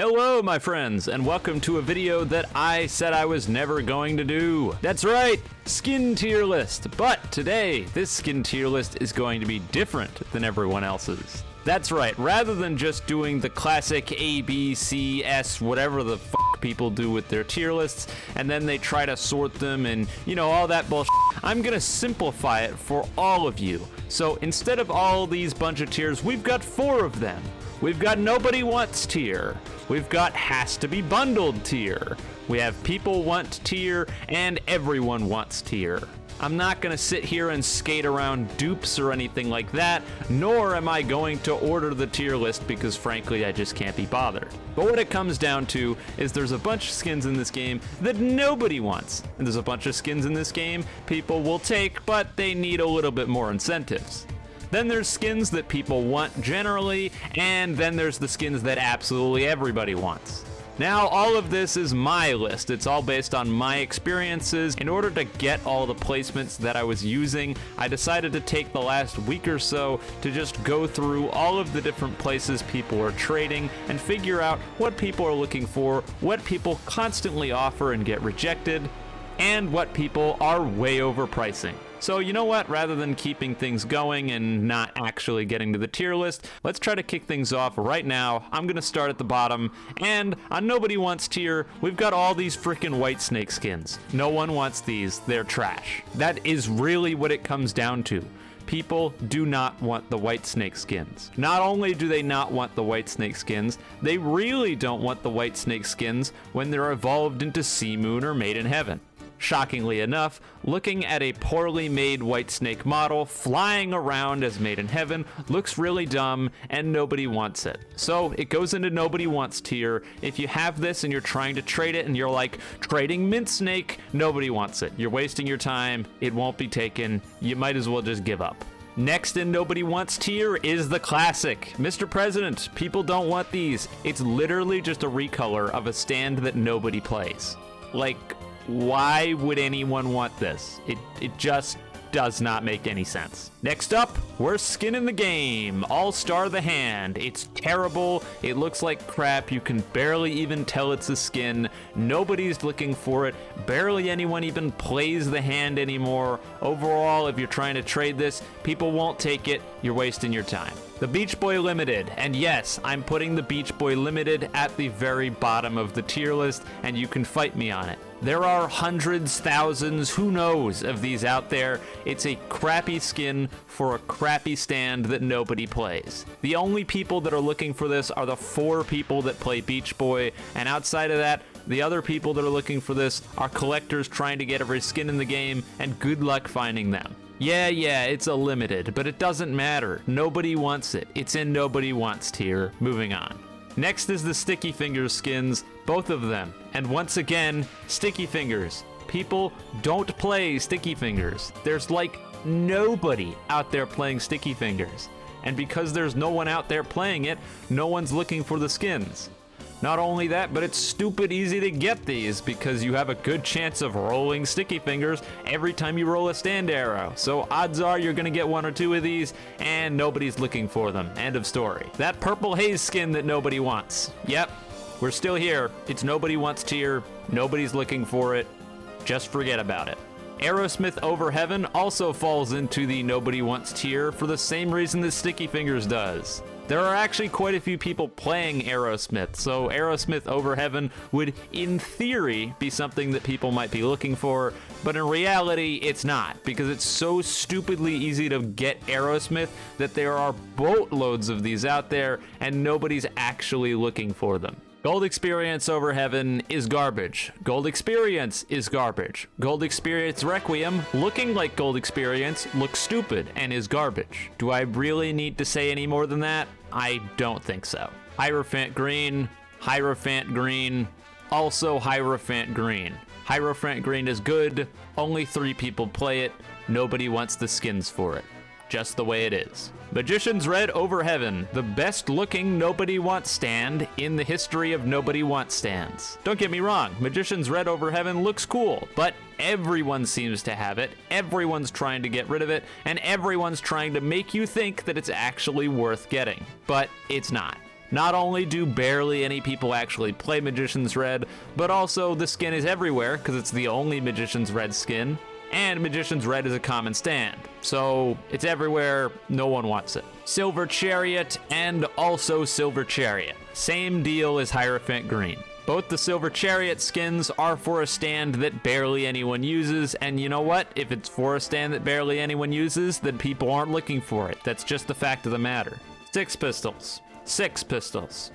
Hello, my friends, and welcome to a video that I said I was never going to do. That's right, skin tier list. But today, this skin tier list is going to be different than everyone else's. That's right, rather than just doing the classic A, B, C, S, whatever the fuck people do with their tier lists, and then they try to sort them and, you know, all that bullshit, I'm gonna simplify it for all of you. So instead of all these bunch of tiers, we've got 4 of them. We've got Nobody Wants tier. We've got Has to Be Bundled tier. We have People Want tier and Everyone Wants tier. I'm not gonna sit here and skate around dupes or anything like that, nor am I going to order the tier list because frankly I just can't be bothered. But what it comes down to is there's a bunch of skins in this game that nobody wants, and there's a bunch of skins in this game people will take, but they need a little bit more incentives. Then there's skins that people want generally, and then there's the skins that absolutely everybody wants. Now, all of this is my list. It's all based on my experiences. In order to get all the placements that I was using, I decided to take the last week or so to just go through all of the different places people are trading and figure out what people are looking for, what people constantly offer and get rejected, and what people are way overpricing. So you know what, rather than keeping things going and not actually getting to the tier list, let's try to kick things off right now. I'm gonna start at the bottom, and on Nobody Wants tier, we've got all these freaking white snake skins. No one wants these, they're trash. That is really what it comes down to. People do not want the white snake skins. Not only do they not want the white snake skins, they really don't want the white snake skins when they're evolved into Sea Moon or Made in Heaven. Shockingly enough, looking at a poorly made white snake model flying around as Made in Heaven looks really dumb and nobody wants it. So it goes into Nobody Wants tier. If you have this and you're trying to trade it and you're like, trading mint snake, nobody wants it. You're wasting your time, it won't be taken, you might as well just give up. Next in Nobody Wants tier is the classic. Mr. President, people don't want these. It's literally just a recolor of a stand that nobody plays. Like, why would anyone want this? It just does not make any sense. Next up, worst skin in the game, All-Star the Hand. It's terrible, it looks like crap, you can barely even tell it's a skin, nobody's looking for it, barely anyone even plays the hand anymore. Overall, if you're trying to trade this, people won't take it, you're wasting your time. The Beach Boy Limited, and yes, I'm putting the Beach Boy Limited at the very bottom of the tier list, and you can fight me on it. There are hundreds, thousands, who knows, of these out there. It's a crappy skin for a crappy stand that nobody plays. The only people that are looking for this are the 4 people that play Beach Boy, and outside of that, the other people that are looking for this are collectors trying to get every skin in the game, and good luck finding them. Yeah, it's a limited, but it doesn't matter. Nobody wants it. It's in Nobody Wants tier. Moving on. Next is the Sticky Fingers skins, both of them. And once again, Sticky Fingers. People don't play Sticky Fingers. There's like nobody out there playing Sticky Fingers. And because there's no one out there playing it, no one's looking for the skins. Not only that, but it's stupid easy to get these because you have a good chance of rolling Sticky Fingers every time you roll a stand arrow. So odds are you're gonna get 1 or 2 of these and nobody's looking for them. End of story. That Purple Haze skin that nobody wants. Yep, we're still here. It's Nobody Wants tier. Nobody's looking for it. Just forget about it. Aerosmith Over Heaven also falls into the Nobody Wants tier for the same reason that Sticky Fingers does. There are actually quite a few people playing Aerosmith, so Aerosmith Over Heaven would, in theory, be something that people might be looking for, but in reality, it's not, because it's so stupidly easy to get Aerosmith that there are boatloads of these out there, and nobody's actually looking for them. Gold Experience Over Heaven is garbage. Gold Experience is garbage. Gold Experience Requiem, looking like Gold Experience, looks stupid and is garbage. Do I really need to say any more than that? I don't think so. Hierophant Green, Hierophant Green, also Hierophant Green. Hierophant Green is good, only 3 people play it, nobody wants the skins for it. Just the way it is. Magician's Red Over Heaven, the best looking Nobody Wants stand in the history of Nobody Wants stands. Don't get me wrong, Magician's Red Over Heaven looks cool, but everyone seems to have it, everyone's trying to get rid of it, and everyone's trying to make you think that it's actually worth getting. But it's not. Not only do barely any people actually play Magician's Red, but also the skin is everywhere because it's the only Magician's Red skin, and Magician's Red is a common stand. So it's everywhere, no one wants it. Silver Chariot and also Silver Chariot. Same deal as Hierophant Green. Both the Silver Chariot skins are for a stand that barely anyone uses, and you know what? If it's for a stand that barely anyone uses, then people aren't looking for it. That's just the fact of the matter. 6 pistols. 6 pistols.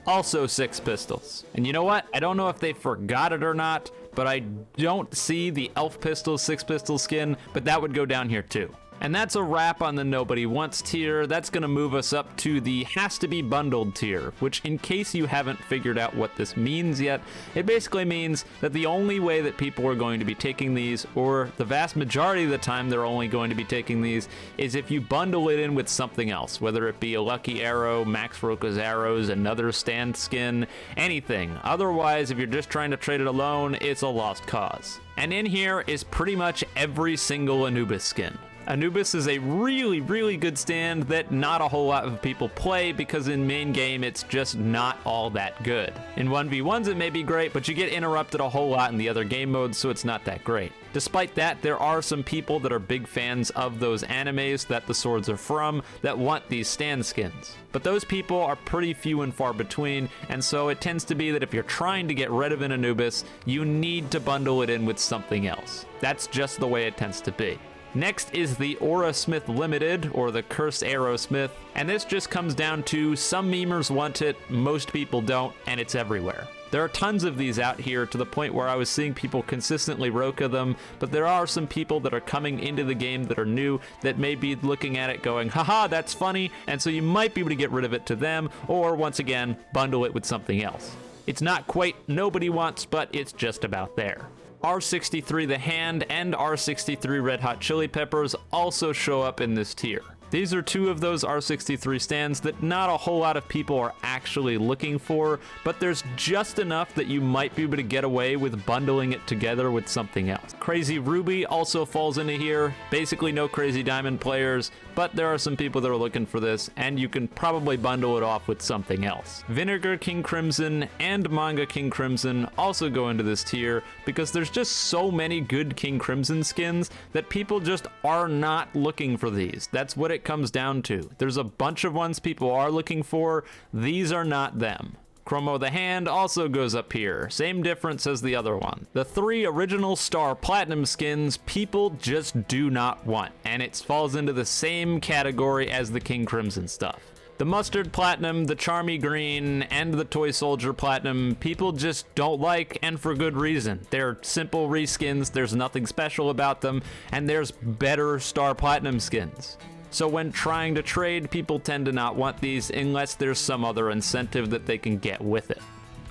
Also 6 pistols. And you know what? I don't know if they forgot it or not, but I don't see the Elf Pistol 6 pistol skin, but that would go down here too. And that's a wrap on the Nobody Wants tier. That's gonna move us up to the Has to Be Bundled tier, which, in case you haven't figured out what this means yet, it basically means that the only way that people are going to be taking these, or the vast majority of the time they're only going to be taking these, is if you bundle it in with something else, whether it be a Lucky Arrow, Max Roka's arrows, another stand skin, anything. Otherwise, if you're just trying to trade it alone, it's a lost cause. And in here is pretty much every single Anubis skin. Anubis is a really, really good stand that not a whole lot of people play because in main game it's just not all that good. In 1v1s it may be great, but you get interrupted a whole lot in the other game modes, so it's not that great. Despite that, there are some people that are big fans of those animes that the swords are from that want these stand skins. But those people are pretty few and far between, and so it tends to be that if you're trying to get rid of an Anubis, you need to bundle it in with something else. That's just the way it tends to be. Next is the Aura Smith Limited, or the Cursed Arrow Smith, and this just comes down to some memers want it, most people don't, and it's everywhere. There are tons of these out here to the point where I was seeing people consistently Roka them, but there are some people that are coming into the game that are new that may be looking at it going, haha, that's funny, and so you might be able to get rid of it to them, or once again, bundle it with something else. It's not quite Nobody Wants, but it's just about there. R63 the Hand and R63 Red Hot Chili Peppers also show up in this tier. These are two of those R63 stands that not a whole lot of people are actually looking for, but there's just enough that you might be able to get away with bundling it together with something else. Crazy Ruby also falls into here. Basically no Crazy Diamond players, but there are some people that are looking for this, and you can probably bundle it off with something else. Vinegar King Crimson and Manga King Crimson also go into this tier because there's just so many good King Crimson skins that people just are not looking for these. That's what it comes down to. There's a bunch of ones people are looking for. These are not them. Chromo the Hand also goes up here. Same difference as the other one. The 3 original Star Platinum skins people just do not want, and it falls into the same category as the King Crimson stuff. The Mustard Platinum, the Charmy Green, and the Toy Soldier Platinum, people just don't like, and for good reason. They're simple reskins, there's nothing special about them, and there's better Star Platinum skins. So when trying to trade, people tend to not want these unless there's some other incentive that they can get with it.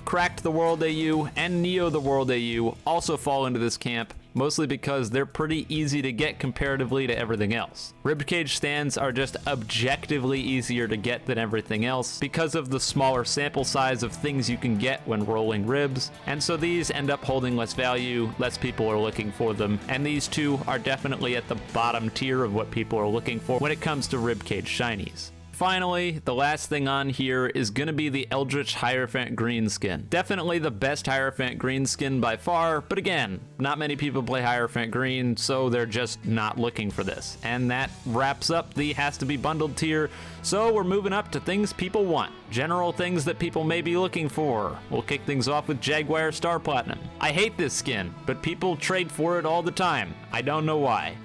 Cracked the World AU and Neo the World AU also fall into this camp, mostly because they're pretty easy to get comparatively to everything else. Ribcage stands are just objectively easier to get than everything else because of the smaller sample size of things you can get when rolling ribs, and so these end up holding less value, less people are looking for them, and these two are definitely at the bottom tier of what people are looking for when it comes to Ribcage shinies. Finally, the last thing on here is going to be the Eldritch Hierophant Green skin. Definitely the best Hierophant Green skin by far, but again, not many people play Hierophant Green, so they're just not looking for this. And that wraps up the Has to Be Bundled tier, so we're moving up to things people want. General things that people may be looking for. We'll kick things off with Jaguar Star Platinum. I hate this skin, but people trade for it all the time. I don't know why.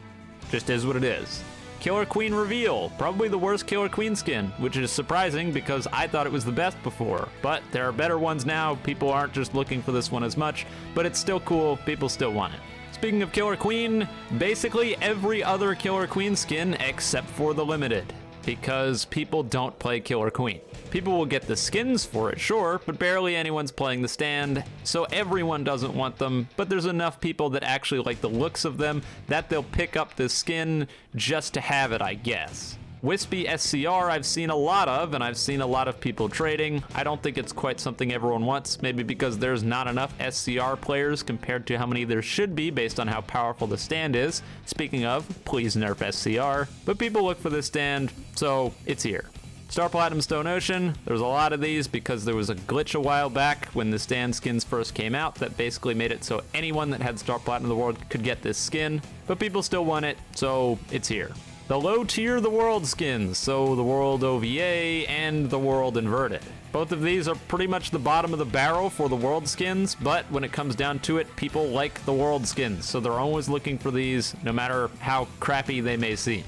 Just is what it is. Killer Queen Reveal, probably the worst Killer Queen skin, which is surprising because I thought it was the best before. But there are better ones now, people aren't just looking for this one as much, but it's still cool, people still want it. Speaking of Killer Queen, basically every other Killer Queen skin except for the limited, because people don't play Killer Queen. People will get the skins for it, sure, but barely anyone's playing the stand, so everyone doesn't want them, but there's enough people that actually like the looks of them that they'll pick up the skin just to have it, I guess. Wispy SCR I've seen a lot of, and I've seen a lot of people trading. I don't think it's quite something everyone wants, maybe because there's not enough SCR players compared to how many there should be based on how powerful the stand is. Speaking of, please nerf SCR. But people look for this stand, so it's here. Star Platinum Stone Ocean, there's a lot of these because there was a glitch a while back when the stand skins first came out that basically made it so anyone that had Star Platinum the World could get this skin, but people still want it, so it's here. The low tier the world skins, so the world OVA and the world inverted. Both of these are pretty much the bottom of the barrel for the world skins, but when it comes down to it, people like the world skins, so they're always looking for these, no matter how crappy they may seem.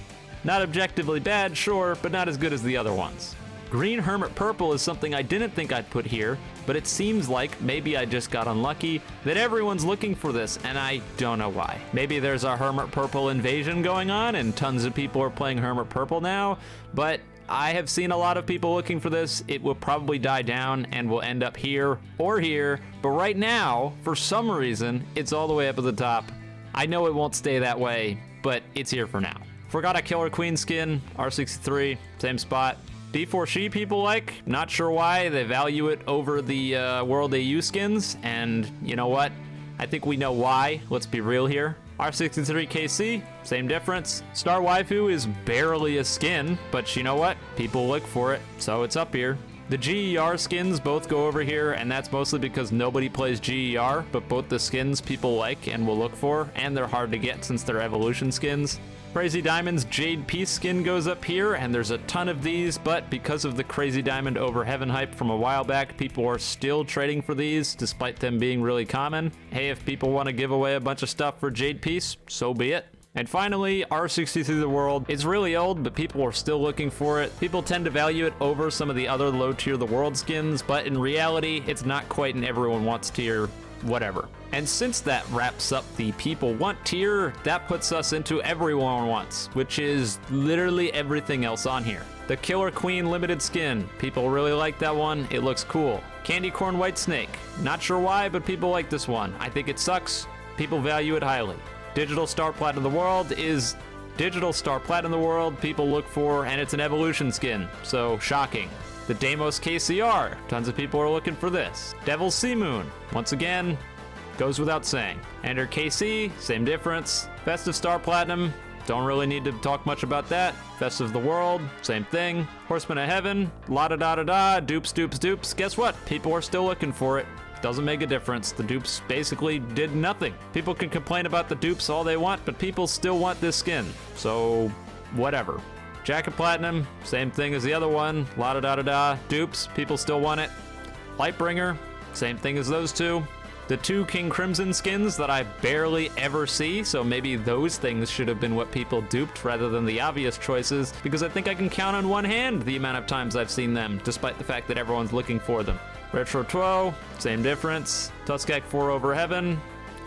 Not objectively bad, sure, but not as good as the other ones. Green Hermit Purple is something I didn't think I'd put here, but it seems like maybe I just got unlucky that everyone's looking for this, and I don't know why. Maybe there's a Hermit Purple invasion going on and tons of people are playing Hermit Purple now, but I have seen a lot of people looking for this. It will probably die down and will end up here or here, but right now, for some reason, it's all the way up at the top. I know it won't stay that way, but it's here for now. Forgot a Killer Queen skin, R63, same spot. D4C people like, not sure why, they value it over the World AU skins, and you know what? I think we know why, let's be real here. R63 KC, same difference. Star Waifu is barely a skin, but you know what? People look for it, so it's up here. The GER skins both go over here, and that's mostly because nobody plays GER, but both the skins people like and will look for, and they're hard to get since they're evolution skins. Crazy Diamond's Jade Piece skin goes up here, and there's a ton of these, but because of the Crazy Diamond over Heaven hype from a while back, people are still trading for these, despite them being really common. Hey, if people want to give away a bunch of stuff for Jade Piece, so be it. And finally, R63 The World. It's really old, but people are still looking for it. People tend to value it over some of the other low tier The World skins, but in reality, it's not quite an everyone wants tier, whatever. And since that wraps up the people want tier, that puts us into everyone wants, which is literally everything else on here. The Killer Queen limited skin, people really like that one, it looks cool. Candy Corn White Snake, not sure why, but people like this one. I think it sucks, people value it highly. Digital Star Platinum of the World is Digital Star Platinum of the World, people look for, and it's an evolution skin, so shocking. The Deimos KCR, tons of people are looking for this. Devil's Sea Moon, once again, goes without saying. Enter KC, same difference. Festive Star Platinum, don't really need to talk much about that. Festive of the World, same thing. Horseman of Heaven, la-da-da-da-da, dupes. Guess what? People are still looking for it. Doesn't make a difference. The dupes basically did nothing. People can complain about the dupes all they want, but people still want this skin. So, whatever. Jacket Platinum, same thing as the other one. La-da-da-da-da, dupes, people still want it. Lightbringer, same thing as those two. The two King Crimson skins that I barely ever see, so maybe those things should have been what people duped rather than the obvious choices, because I think I can count on one hand the amount of times I've seen them, despite the fact that everyone's looking for them. Retro 12, same difference. Tuskak 4 over Heaven,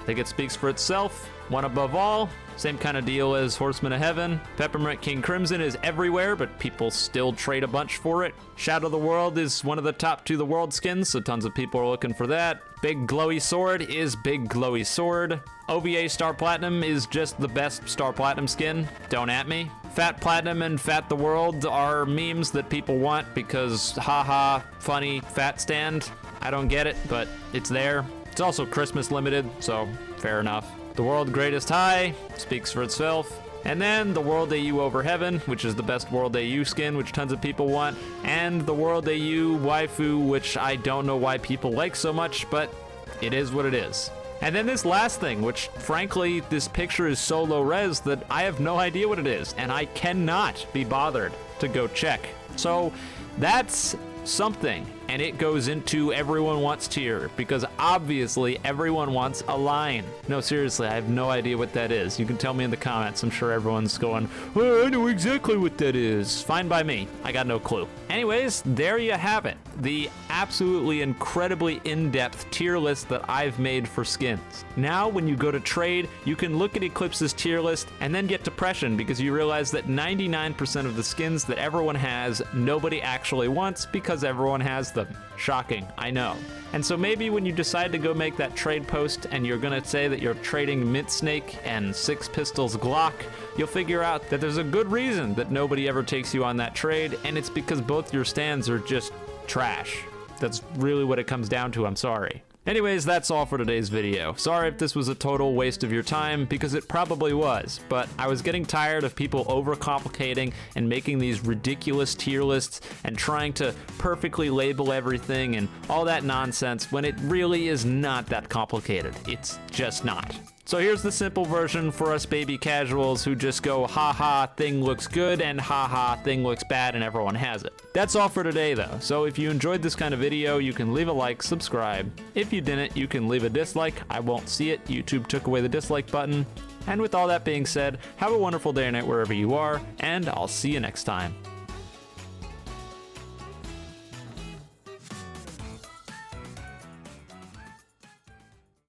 I think it speaks for itself. One Above All, same kind of deal as Horseman of Heaven. Peppermint King Crimson is everywhere, but people still trade a bunch for it. Shadow of the World is one of the top 2 The World skins, so tons of people are looking for that. Big Glowy Sword is Big Glowy Sword. OVA Star Platinum is just the best Star Platinum skin, don't at me. Fat Platinum and Fat the World are memes that people want because haha, funny, fat stand. I don't get it, but it's there. It's also Christmas limited, so fair enough. The World Greatest High speaks for itself. And then the World AU Over Heaven, which is the best World AU skin, which tons of people want. And the World AU Waifu, which I don't know why people like so much, but it is what it is. And then this last thing, which frankly, this picture is so low res that I have no idea what it is, and I cannot be bothered to go check. So that's something, and it goes into everyone wants tier, because obviously everyone wants a line. No, seriously, I have no idea what that is. You can tell me in the comments. I'm sure everyone's going, well, I know exactly what that is. Fine by me. I got no clue. Anyways, there you have it. The absolutely incredibly in-depth tier list that I've made for skins. Now, when you go to trade, you can look at Eclipse's tier list and then get depression because you realize that 99% of the skins that everyone has, nobody actually wants because everyone has them. Shocking, I know. And so maybe when you decide to go make that trade post and you're gonna say that you're trading Mint Snake and Six Pistols Glock, you'll figure out that there's a good reason that nobody ever takes you on that trade, and it's because both your stands are just trash. That's really what it comes down to, I'm sorry. Anyways, that's all for today's video. Sorry if this was a total waste of your time, because it probably was, but I was getting tired of people overcomplicating and making these ridiculous tier lists and trying to perfectly label everything and all that nonsense when it really is not that complicated. It's just not. So here's the simple version for us baby casuals who just go, haha, thing looks good, and haha, thing looks bad, and everyone has it. That's all for today though, so if you enjoyed this kind of video, you can leave a like, subscribe. If you didn't, you can leave a dislike. I won't see it. YouTube took away the dislike button. And with all that being said, have a wonderful day or night wherever you are, and I'll see you next time.